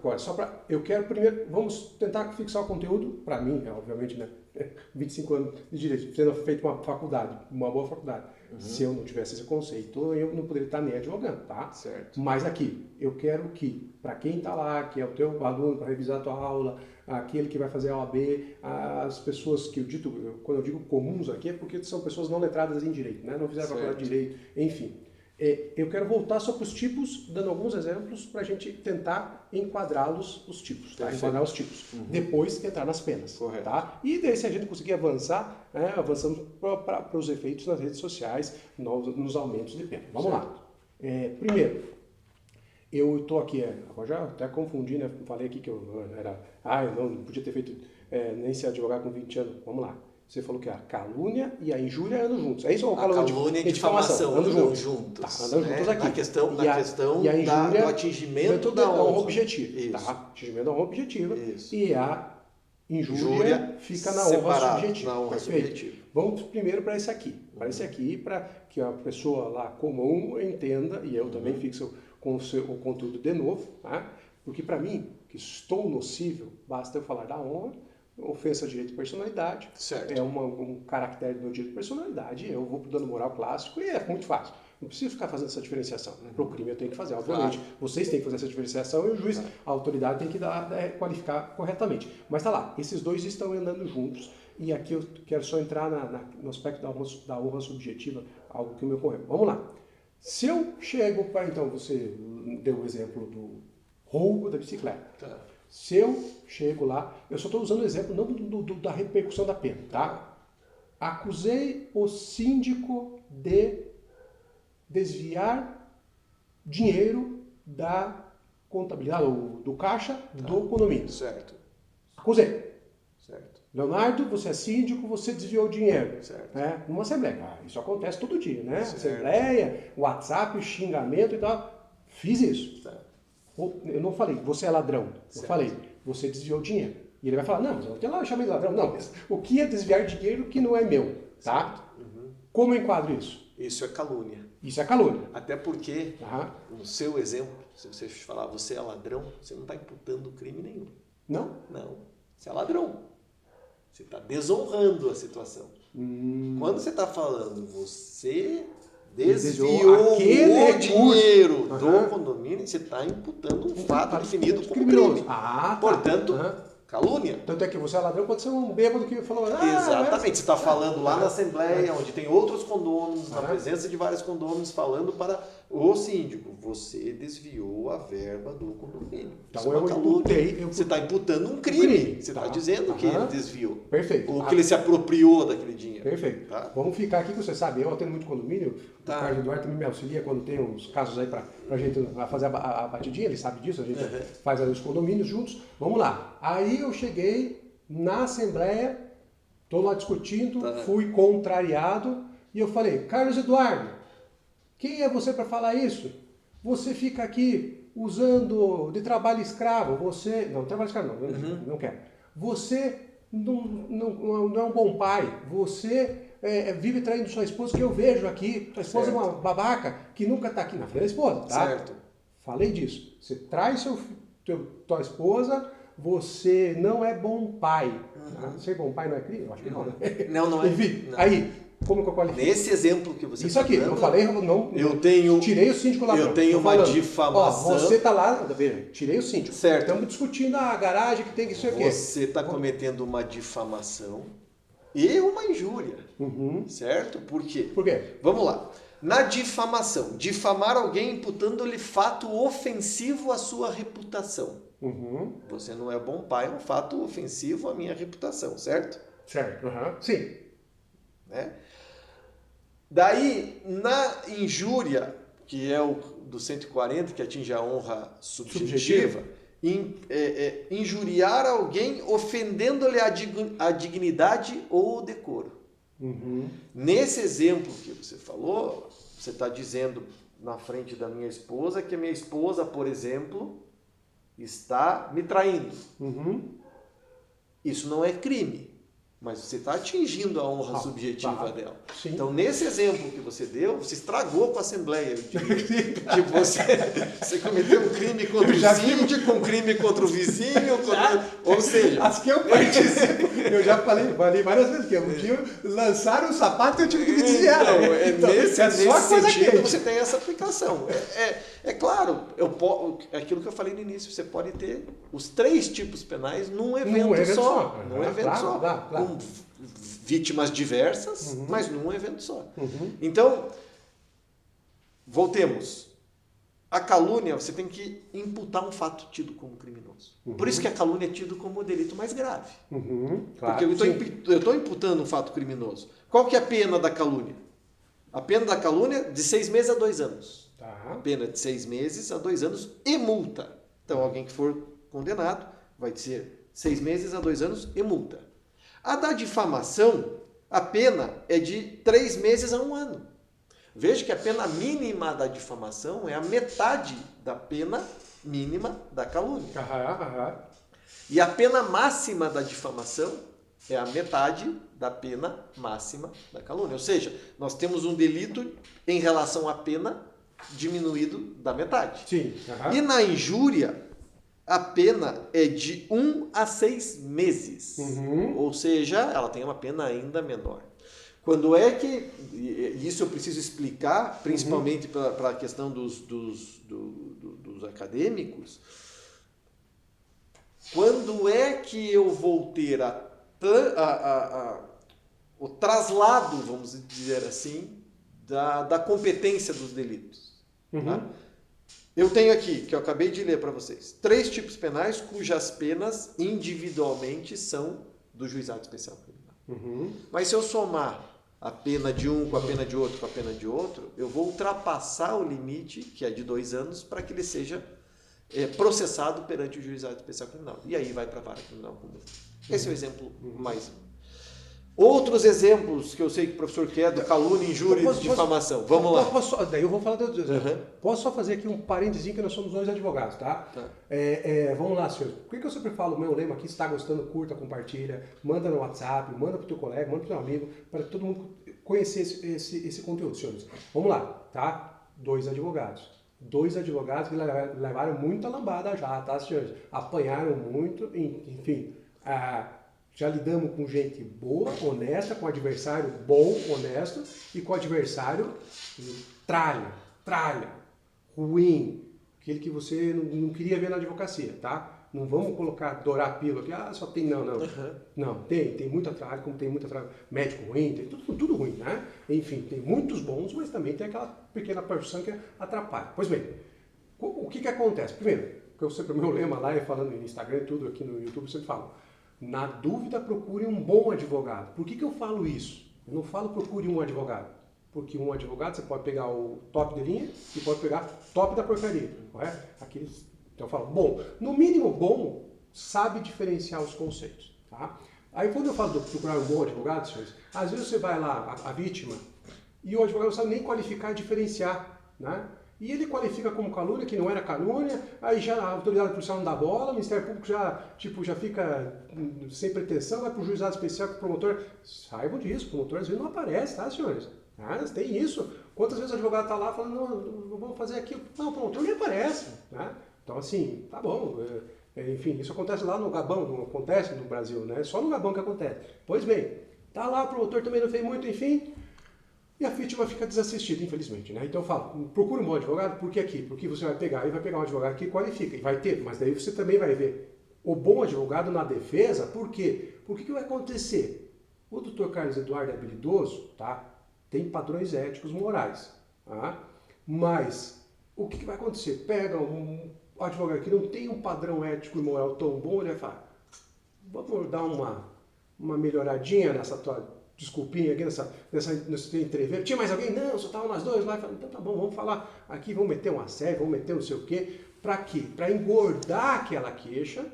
Agora, eu quero primeiro, vamos tentar fixar o conteúdo, para mim, obviamente, né? 25 anos de direito, tendo feito uma faculdade, uma boa faculdade. Se eu não tivesse esse conceito, eu não poderia estar nem advogando, tá? Certo. Mas aqui, eu quero que, para quem está lá, que é o teu aluno para revisar a tua aula, aquele que vai fazer a OAB, as pessoas que quando eu digo comuns aqui, é porque são pessoas não letradas em direito, né? Não fizeram faculdade de direito, enfim. Eu quero voltar só para os tipos, dando alguns exemplos para a gente tentar enquadrá-los, os tipos, tá? Enquadrar os tipos. Depois entrar nas penas. Correto. Tá? E daí, se a gente conseguir avançar, avançamos para os efeitos nas redes sociais, nos aumentos de pena. Vamos lá. Primeiro, eu estou aqui, agora já até confundi, né? Falei aqui que eu não podia ter feito nem ser advogado com 20 anos. Vamos lá. Você falou que a calúnia e a injúria andam juntos. É isso ou a calúnia e difamação andam juntos. Tá, andam juntos aqui. Na questão e a injúria, do atingimento da honra. Objetivo. Isso. Tá? Atingimento da honra objetiva. Isso. E a injúria fica na honra subjetiva. Na honra subjetiva. Vamos primeiro para esse aqui. Para esse aqui, para que a pessoa lá comum entenda, e eu também fixo com o conteúdo de novo, tá? Porque para mim, que estou nocível, basta eu falar da honra. Ofensa ao direito de personalidade, certo. É um caractere do meu direito de personalidade, eu vou para o dano moral clássico e é muito fácil. Não preciso ficar fazendo essa diferenciação. Para o crime eu tenho que fazer, obviamente. Claro. Vocês têm que fazer essa diferenciação e o juiz, a autoridade tem que qualificar corretamente. Mas tá lá, esses dois estão andando juntos e aqui eu quero só entrar no aspecto da honra subjetiva, algo que me ocorreu. Vamos lá. Se eu chego para, então, você deu o exemplo do roubo da bicicleta. Tá. Se eu chego lá, eu só estou usando o exemplo não da repercussão da pena, tá? Acusei o síndico de desviar dinheiro da contabilidade, ou do caixa do condomínio. Certo. Acusei. Certo. Leonardo, você é síndico, você desviou dinheiro. Certo. Numa assembleia. Isso acontece todo dia, né? Certo. Assembleia, WhatsApp, xingamento e tal. Fiz isso. Certo. Eu não falei, você é ladrão. Eu falei, você desviou dinheiro. E ele vai falar, não, mas eu não tenho lá, eu chamei de ladrão. Não, mas o que é desviar dinheiro que não é meu? Tá? Como eu enquadro isso? Isso é calúnia. Isso é calúnia. Até porque, no seu exemplo, se você falar você é ladrão, você não está imputando crime nenhum. Não? Não. Você é ladrão. Você está desonrando a situação. Quando você está falando, você desviou o dinheiro do condomínio, você está imputando um fato definido como criminoso. crime. Portanto, calúnia. Tanto é que você é ladrão, pode ser um bêbado que falou... Exatamente, você está falando lá na Assembleia, onde tem outros condôminos, na presença de vários condôminos, falando para o síndico, você desviou a verba do condomínio. Então eu imputei... Você está imputando um crime. Você está dizendo que ele desviou. Perfeito. Ou que ele se apropriou daquele dinheiro. Perfeito. Tá? Vamos ficar aqui, que você sabe, eu atendo muito condomínio, o Carlos Eduardo também me auxilia quando tem uns casos aí para a gente fazer a batidinha, ele sabe disso, a gente faz aí os condomínios juntos. Vamos lá. Aí eu cheguei na Assembleia, estou lá discutindo, fui contrariado e eu falei, Carlos Eduardo, quem é você para falar isso? Você fica aqui usando de trabalho escravo, você... Não, trabalho escravo não quero. Você não é um bom pai, você vive traindo sua esposa, que eu vejo aqui, sua esposa é uma babaca, que nunca está aqui na frente da esposa, tá? Certo. Falei disso. Você trai tua esposa, você não é bom pai. Ser bom pai não é crime? Eu acho que não, né? Não é. Enfim, aí, como que eu qualifico? Nesse exemplo que você isso aqui, eu falei, tirei o síndico ladrão. Eu tenho uma difamação. Você está lá, veja, tirei o síndico. Certo. Estamos discutindo a garagem que tem que ser o quê? Você está cometendo uma difamação e uma injúria, certo? Por quê? Por quê? Vamos lá. Na difamação, difamar alguém imputando-lhe fato ofensivo à sua reputação. Você não é bom pai, é um fato ofensivo à minha reputação, certo? Certo, sim. Né? Daí, na injúria, que é o do 140, que atinge a honra subjetiva, injuriar alguém ofendendo-lhe a dignidade ou o decoro. Nesse exemplo que você falou, você está dizendo na frente da minha esposa que a minha esposa, por exemplo, está me traindo. Isso não é crime. mas você está atingindo a honra subjetiva dela. Sim. Então, nesse exemplo que você deu, você estragou com a Assembleia. Tipo, você cometeu um crime contra o síndico, um crime contra o vizinho, ou seja... As que eu participo, eu já falei várias vezes que um dia lançaram o sapato e eu tive que me desviar. Então, nesse sentido, você tem essa aplicação. É claro, aquilo que eu falei no início, você pode ter os 3 tipos penais num evento só. Num evento só. Claro. Com vítimas diversas, mas num evento só. Então, voltemos. A calúnia, você tem que imputar um fato tido como criminoso. Por isso que a calúnia é tido como o delito mais grave. Claro, porque eu estou imputando um fato criminoso. Qual que é a pena da calúnia? A pena da calúnia de 6 meses a 2 anos. Tá. Pena de 6 meses a 2 anos e multa. Então, alguém que for condenado vai ser 6 meses a 2 anos e multa. A da difamação, a pena é de 3 meses a 1 ano. Veja que a pena mínima da difamação é a metade da pena mínima da calúnia. E a pena máxima da difamação é a metade da pena máxima da calúnia. Ou seja, nós temos um delito em relação à pena diminuído da metade. Sim. E na injúria, a pena é de 1 a 6 meses. Ou seja, ela tem uma pena ainda menor. Quando é que, isso eu preciso explicar, principalmente para a questão dos acadêmicos, quando é que eu vou ter o traslado, vamos dizer assim, da competência dos delitos? Tá? Eu tenho aqui, que eu acabei de ler para vocês, 3 tipos penais cujas penas individualmente são do juizado especial criminal. Mas se eu somar a pena de um com a pena de outro com a pena de outro, eu vou ultrapassar o limite, que é de 2 anos, para que ele seja processado perante o juizado especial criminal. E aí vai para a vara criminal comum. Esse é o exemplo mais... Outros exemplos que eu sei que o professor quer, do calúnia, injúria e difamação. Vamos lá. Daí eu vou falar dos exemplos. Posso só fazer aqui um parênteses que nós somos 2 advogados, tá? Vamos lá, senhores. Por que eu sempre falo o meu lema aqui? Se está gostando, curta, compartilha, manda no WhatsApp, manda para o teu colega, manda para o teu amigo, para todo mundo conhecer esse conteúdo, senhores. Vamos lá, tá? 2 advogados. 2 advogados que levaram muita lambada já, tá, senhores? Apanharam muito, enfim... Já lidamos com gente boa, honesta, com adversário bom, honesto, e com adversário tralha, ruim, aquele que você não queria ver na advocacia, tá? Não vamos colocar, dourar a pílula aqui, só tem, não. Não, tem muita tralha, como tem muita tralha, médico ruim, tem tudo ruim, né? Enfim, tem muitos bons, mas também tem aquela pequena porção que atrapalha. Pois bem, o que acontece? Primeiro, que eu sempre, o meu lema lá, falando no Instagram e tudo, aqui no YouTube, eu sempre falo, na dúvida, procure um bom advogado. Por que eu falo isso? Eu não falo procure um advogado. Porque um advogado, você pode pegar o top de linha e pode pegar top da porcaria, correto? Então eu falo, bom, no mínimo bom, sabe diferenciar os conceitos, tá? Aí quando eu falo de procurar um bom advogado, senhores, às vezes você vai lá, a vítima, e o advogado não sabe nem qualificar e diferenciar, né? E ele qualifica como calúnia, que não era calúnia, aí já a autoridade policial não dá bola, o Ministério Público já fica sem pretensão, vai para o juizado especial com o promotor. Saibam disso, o promotor às vezes não aparece, tá, senhores? Tem isso. Quantas vezes o advogado está lá falando, não vamos fazer aquilo. Não, o promotor nem aparece, né? Então, assim, tá bom. Enfim, isso acontece lá no Gabão, não acontece no Brasil, né? Só no Gabão que acontece. Pois bem, tá lá, o promotor também não fez muito, enfim... E a vítima fica desassistida, infelizmente, né? Então eu falo, procure um bom advogado, por que aqui? Porque você vai pegar um advogado que qualifica, e vai ter, mas daí você também vai ver o bom advogado na defesa, por quê? Porque o que vai acontecer? O doutor Carlos Eduardo é habilidoso, tá? Tem padrões éticos morais, tá? Mas o que vai acontecer? Pega um advogado que não tem um padrão ético e moral tão bom, ele vai falar, vamos dar uma melhoradinha nessa tua... desculpinha aqui nessa entrevista. Tinha mais alguém? Não, só estavam nós 2 lá. Falei, então tá bom, vamos falar aqui, vamos meter uma série, vamos meter não sei o quê. Pra quê? Pra engordar aquela queixa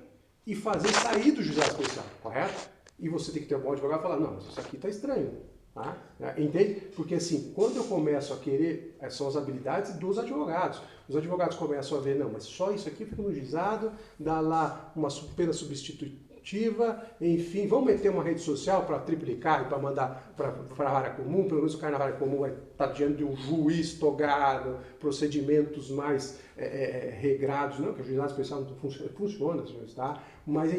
e fazer sair do juizado especial, correto? E você tem que ter um bom advogado e falar, não, mas isso aqui tá estranho. Tá? Entende? Porque assim, quando eu começo a querer, são as habilidades dos advogados. Os advogados começam a ver, não, mas só isso aqui fica no juizado, dá lá uma pena substitutiva, preventiva, enfim, vamos meter uma rede social para triplicar e para mandar para a área comum, pelo menos o cara na área comum vai estar diante de um juiz togado, procedimentos mais regrados, não que o juizado especial não funciona, tá? Mas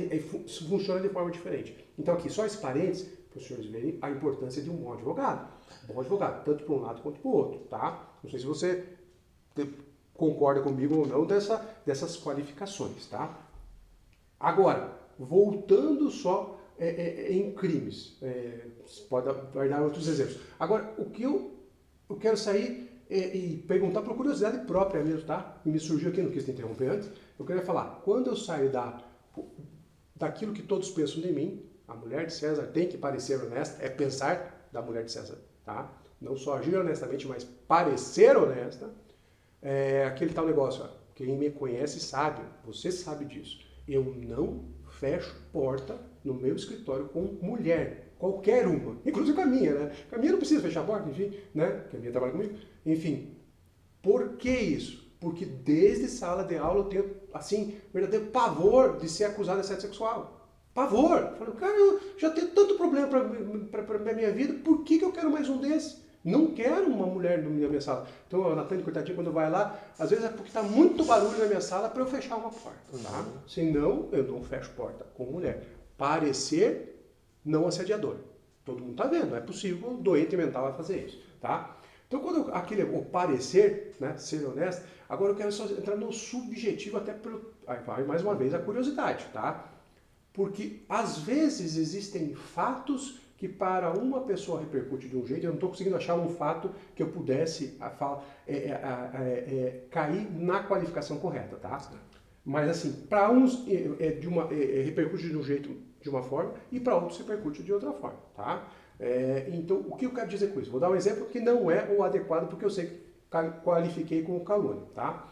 funciona de forma diferente. Então aqui, só esse parênteses, para os senhores verem a importância de um bom advogado. Bom advogado, tanto para um lado quanto para o outro, tá? Não sei se você concorda comigo ou não dessas qualificações, tá? Agora, voltando só em crimes, vai dar outros exemplos. Agora, o que eu quero sair e perguntar por curiosidade própria mesmo, tá? E me surgiu aqui, não quis te interromper antes, eu queria falar, quando eu saio daquilo que todos pensam de mim, a mulher de César tem que parecer honesta, é pensar da mulher de César, tá? Não só agir honestamente, mas parecer honesta. Aquele tal negócio, ó, quem me conhece sabe, você sabe disso. Eu não fecho porta no meu escritório com mulher, qualquer uma, inclusive com a minha, né? Com a minha não precisa fechar a porta, enfim, né? Porque a minha trabalha comigo. Enfim, por que isso? Porque desde sala de aula eu tenho, assim, verdadeiro pavor de ser acusado de assédio sexual. Pavor! Eu falo, cara, eu já tenho tanto problema para minha vida, por que eu quero mais um desse? Não quero uma mulher na minha sala. Então, a Natânia, coitadinha, quando vai lá, às vezes é porque está muito barulho na minha sala para eu fechar uma porta, tá? Senão, eu não fecho porta com mulher. Parecer não assediador. Todo mundo está vendo, não é possível, o doente mental vai fazer isso, tá? Então, quando o parecer, né, ser honesto, agora eu quero só entrar no subjetivo, até aí vai mais uma vez a curiosidade, tá? Porque, às vezes, existem fatos que para uma pessoa repercute de um jeito, eu não estou conseguindo achar um fato que eu pudesse cair na qualificação correta, tá? Mas assim, para uns repercute de um jeito, de uma forma, e para outros repercute de outra forma, tá? Então, o que eu quero dizer com isso? Vou dar um exemplo que não é o adequado, porque eu sei que qualifiquei como calúnia, tá?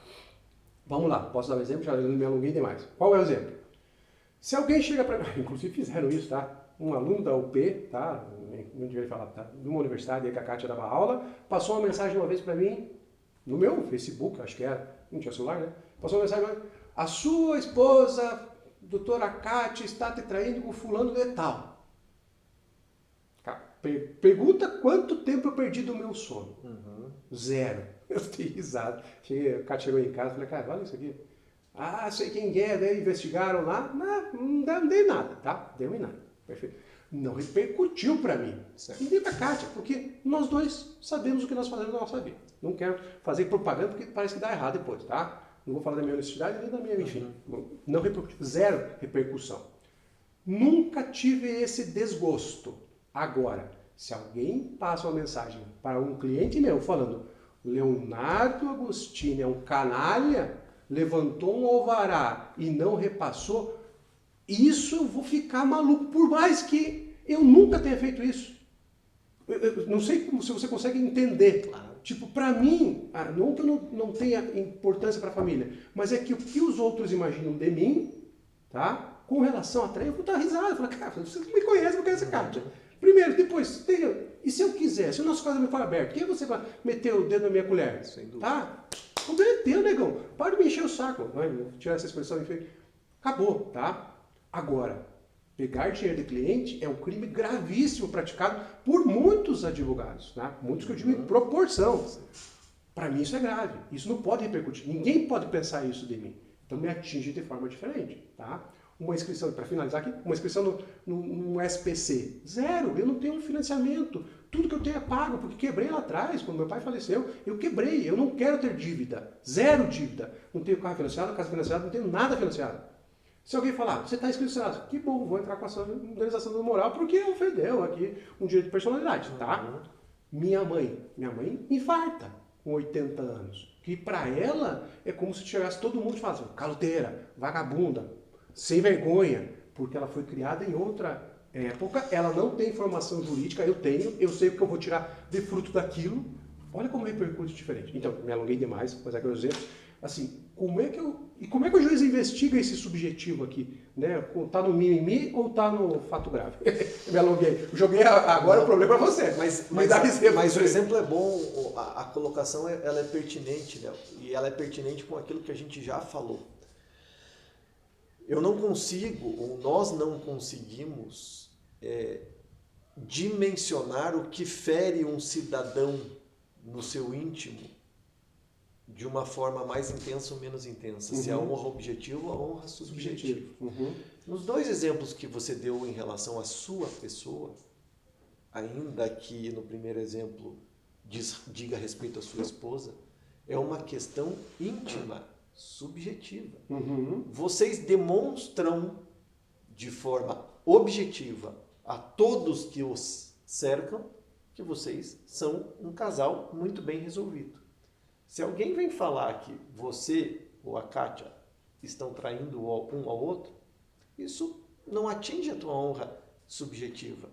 Vamos lá, posso dar um exemplo? Já não me alonguei demais. Qual é o exemplo? Se alguém chega para mim, inclusive fizeram isso, tá? Um aluno da UP, tá? Não devia falar, tá? De uma universidade aí que a Kátia dava aula, passou uma mensagem uma vez para mim, no meu Facebook, acho que era, não tinha celular, né? Passou uma mensagem para mim, a sua esposa, doutora Kátia, está te traindo com fulano de tal. Cara, pergunta quanto tempo eu perdi do meu sono. 0. Eu fiquei risado. A Kátia chegou em casa e falei, cara, olha isso aqui. Ah, sei quem é, daí investigaram lá, não dei nada, tá? Deu em nada. Perfeito. Não repercutiu para mim. Certo. E nem para a Kátia, porque nós dois sabemos o que nós fazemos na nossa vida. Não quero fazer propaganda porque parece que dá errado depois, tá? Não vou falar da minha honestidade nem da minha, enfim. Não repercutiu. 0 repercussão. Nunca tive esse desgosto. Agora, se alguém passa uma mensagem para um cliente meu falando Leonardo Agostini é um canalha, levantou um alvará e não repassou, isso eu vou ficar maluco, por mais que eu nunca tenha feito isso. Eu não sei se você consegue entender. Claro. Tipo, para mim, não que eu não tenha importância para a família, mas é que o que os outros imaginam de mim, tá? Com relação a trem, eu vou dar risada. Eu falo, cara, você não me conhece, não conhece a Kátia. Primeiro, depois, e se eu quiser, se o nosso casamento for aberto, quem você vai meter o dedo na minha colher? Sem dúvida. Tá? O problema é teu, negão. Para de me encher o saco. Vou tirar essa expressão, enfim. Acabou, tá? Agora, pegar dinheiro de cliente é um crime gravíssimo praticado por muitos advogados, tá? Muitos que eu digo em proporção. Para mim isso é grave. Isso não pode repercutir. Ninguém pode pensar isso de mim. Então me atinge de forma diferente, tá? Uma inscrição, para finalizar aqui, uma inscrição no SPC. 0, eu não tenho um financiamento. Tudo que eu tenho é pago, porque quebrei lá atrás, quando meu pai faleceu, eu quebrei. Eu não quero ter dívida. 0 dívida. Não tenho carro financiado, casa financiada, não tenho nada financiado. Se alguém falar, você está inscrito, que bom, vou entrar com a sua indenização do moral, porque ofendeu aqui um direito de personalidade, tá? Minha mãe infarta com 80 anos. Que para ela é como se chegasse todo mundo e falasse, caloteira, vagabunda, sem vergonha, porque ela foi criada em outra época, ela não tem formação jurídica, eu tenho, eu sei o que eu vou tirar de fruto daquilo. Olha como repercute diferente. Então, me alonguei demais, mas é que eu exemplo. Assim, como é que o juiz investiga esse subjetivo aqui? Né? Tá no mimimi ou tá no fato grave? Me alonguei. Joguei agora o problema para você. Mas o exemplo é bom, a colocação ela é pertinente, né? E ela é pertinente com aquilo que a gente já falou. eu não consigo, ou nós não conseguimos dimensionar o que fere um cidadão no seu íntimo de uma forma mais intensa ou menos intensa. Se é a honra objetiva ou a honra subjetiva. Nos dois exemplos que você deu em relação à sua pessoa, ainda que no primeiro exemplo diga respeito à sua esposa, é uma questão íntima, subjetiva. Vocês demonstram de forma objetiva a todos que os cercam que vocês são um casal muito bem resolvido. Se alguém vem falar que você ou a Kátia estão traindo um ao outro, isso não atinge a tua honra subjetiva.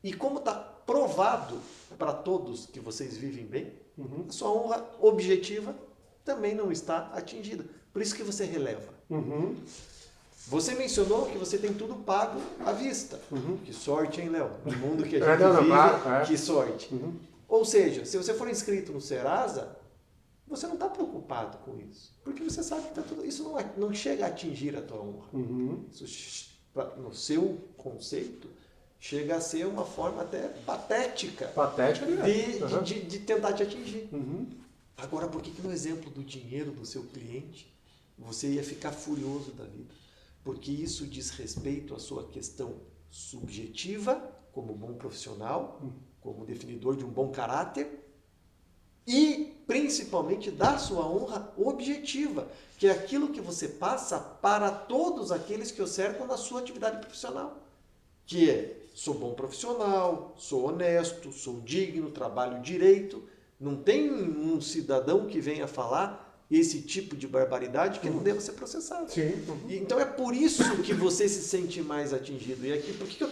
E como está provado para todos que vocês vivem bem, a sua honra objetiva também não está atingida. Por isso que você releva. Você mencionou que você tem tudo pago à vista. Que sorte, hein, Léo? No mundo que a gente vive, que sorte. Ou seja, se você for inscrito no Serasa, você não está preocupado com isso. Porque você sabe que isso não chega a atingir a tua honra. Isso, no seu conceito, chega a ser uma forma até patética, de tentar te atingir. Agora, por que no exemplo do dinheiro do seu cliente, você ia ficar furioso da vida? Porque isso diz respeito à sua questão subjetiva, como bom profissional, como definidor de um bom caráter, e principalmente da sua honra objetiva, que é aquilo que você passa para todos aqueles que o cercam na sua atividade profissional. Que é, sou bom profissional, sou honesto, sou digno, trabalho direito. Não tem um cidadão que venha falar esse tipo de barbaridade que não deva ser processado. Então é por isso que você se sente mais atingido. E aqui, por que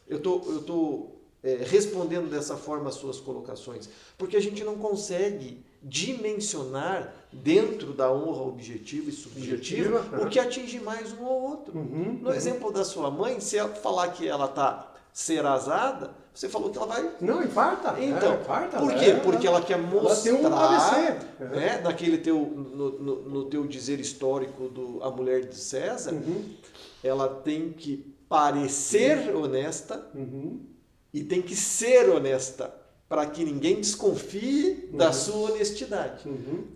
eu estou respondendo dessa forma as suas colocações? Porque a gente não consegue dimensionar dentro da honra objetiva e subjetiva o que atinge mais um ou outro. No exemplo da sua mãe, se ela falar que ela está serasada, você falou que ela vai... Não, infarta. Então, infarta, por quê? Porque ela quer mostrar, no teu dizer histórico A Mulher de César, ela tem que parecer honesta e tem que ser honesta para que ninguém desconfie da sua honestidade.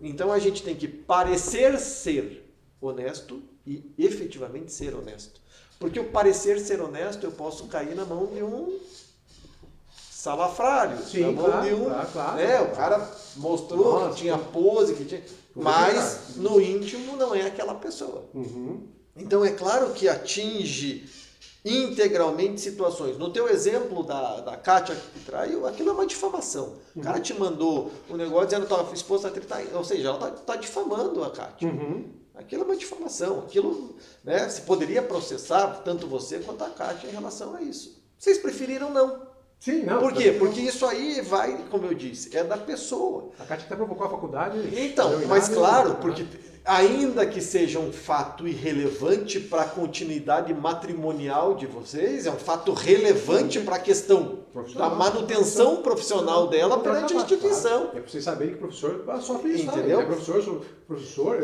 Então a gente tem que parecer ser honesto e efetivamente ser honesto. Porque o parecer ser honesto eu posso cair na mão de um salafrário, na mão de um... O cara mostrou que tinha pose, que tinha... mas no íntimo não é aquela pessoa. Então é claro que atinge integralmente situações. No teu exemplo da Kátia que traiu, aquilo é uma difamação. O cara te mandou um negócio dizendo que a tua esposa está tentando, ou seja, ela está difamando a Kátia. Aquilo é uma difamação. Aquilo, né, se poderia processar tanto você quanto a Kátia em relação a isso. Vocês preferiram não. Sim, não. Por quê? Porque isso aí vai, como eu disse, é da pessoa. A Kátia até provocou a faculdade. Então, mas claro, porque ainda que seja um fato irrelevante para a continuidade matrimonial de vocês, é um fato relevante para a questão da manutenção profissional dela perante a instituição. É para vocês saberem que o professor sofre isso. Entendeu? Professor,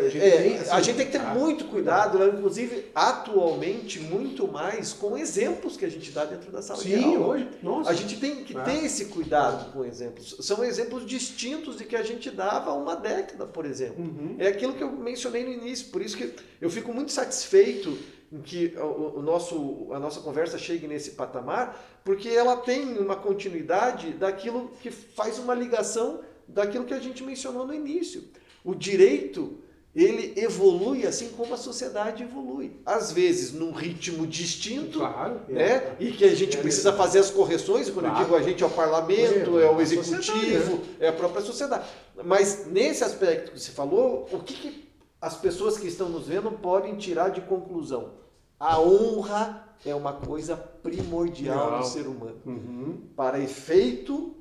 a gente tem que ter muito cuidado, né? Inclusive, atualmente, muito mais com exemplos que a gente dá dentro da sala de aula. Sim, hoje, nossa. A gente tem que ter esse cuidado com exemplos. São exemplos distintos de que a gente dava há uma década, por exemplo. É aquilo que eu mencionei no início, por isso que eu fico muito satisfeito em que a nossa conversa chegue nesse patamar, porque ela tem uma continuidade daquilo que faz uma ligação daquilo que a gente mencionou no início. O direito, ele evolui assim como a sociedade evolui. Às vezes num ritmo distinto, né? E que a gente precisa fazer as correções, quando eu digo a gente é o parlamento, é o executivo, é a própria sociedade. Mas nesse aspecto que você falou, o que as pessoas que estão nos vendo podem tirar de conclusão? A honra é uma coisa primordial no ser humano. Para efeito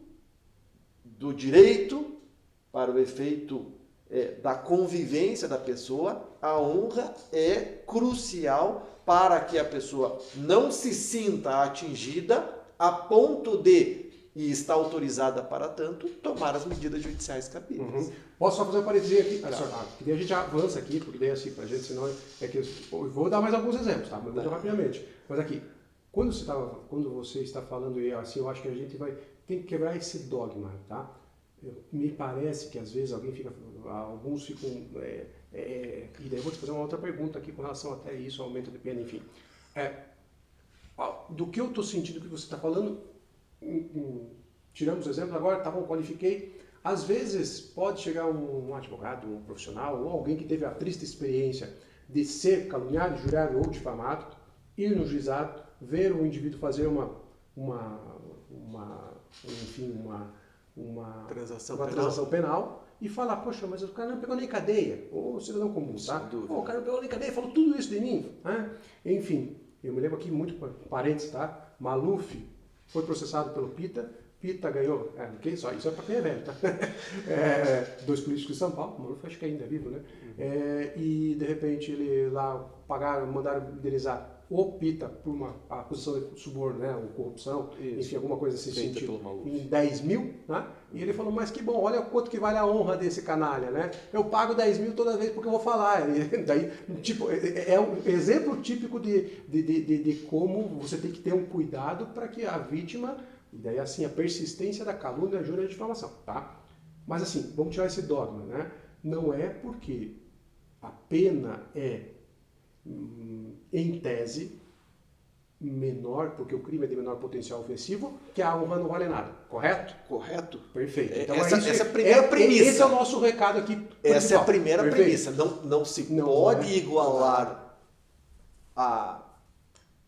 do direito, para o efeito da convivência da pessoa, a honra é crucial para que a pessoa não se sinta atingida a ponto de e está autorizada para tanto, tomar as medidas judiciais cabíveis. Posso só fazer um parênteses aqui? Que daí a gente avança aqui, porque daí assim, pra gente, senão é que eu vou dar mais alguns exemplos, tá? Mas muito rapidamente. Mas aqui, quando você está falando, assim, eu acho que a gente tem que quebrar esse dogma, tá? Me parece que às vezes alguns ficam... e daí eu vou te fazer uma outra pergunta aqui com relação até isso, aumento de pena, enfim. Do que eu estou sentindo que você está falando, tiramos o exemplo agora, tá bom, qualifiquei. Às vezes pode chegar um advogado, um profissional, ou alguém que teve a triste experiência de ser caluniado, injuriado ou difamado, ir no juizado, ver o indivíduo fazer uma transação penal e falar, poxa, mas o cara não pegou nem cadeia, ou cidadão comum, tá? O cara não pegou nem cadeia, falou tudo isso de mim, né? Enfim, eu me lembro aqui muito, parênteses, tá? Maluf foi processado pelo Pita ganhou, isso é para quem é velho, tá? 2 políticos de São Paulo, o Maluf acho que ainda é vivo, né? E de repente ele lá mandaram indenizar o Pita por uma acusação de suborno, né? Ou corrupção, enfim, alguma coisa nesse sentido, em 10 mil, né? E ele falou, mas que bom, olha quanto que vale a honra desse canalha, né? Eu pago 10 mil toda vez porque eu vou falar. E daí, tipo, é um exemplo típico de como você tem que ter um cuidado para que a vítima, e daí assim, a persistência da calúnia, a injúria e a difamação, tá? Mas assim, vamos tirar esse dogma, né? Não é porque a pena é, em tese, menor, porque o crime é de menor potencial ofensivo, que a honra não vale nada, correto? Correto. Perfeito. Então, essa é a primeira premissa. Esse é o nosso recado aqui. Essa é a primeira premissa. Não se pode igualar a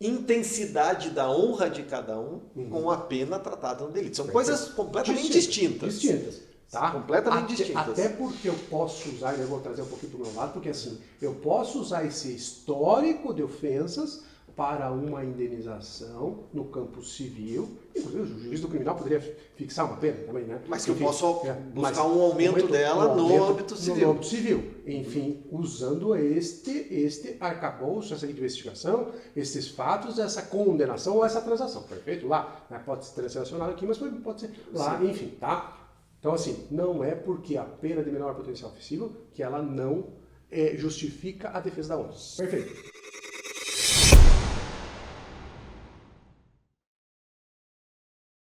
intensidade da honra de cada um com a pena tratada no delito. São coisas completamente distintas. Tá? Completamente distintas. Até porque eu posso usar, eu vou trazer um pouquinho para o meu lado, porque assim, eu posso usar esse histórico de ofensas para uma indenização no campo civil, inclusive o juiz do criminal poderia fixar uma pena também, né? Mas que eu posso buscar um aumento dela no âmbito civil. No âmbito civil. Enfim, usando este arcabouço, essa investigação, esses fatos, essa condenação ou essa transação. Perfeito? Lá, né? Pode ser transacionado aqui, mas pode ser lá, sim. Enfim, tá? Então, assim, não é porque a pena de menor potencial ofensivo que ela não justifica a defesa da honra. Perfeito.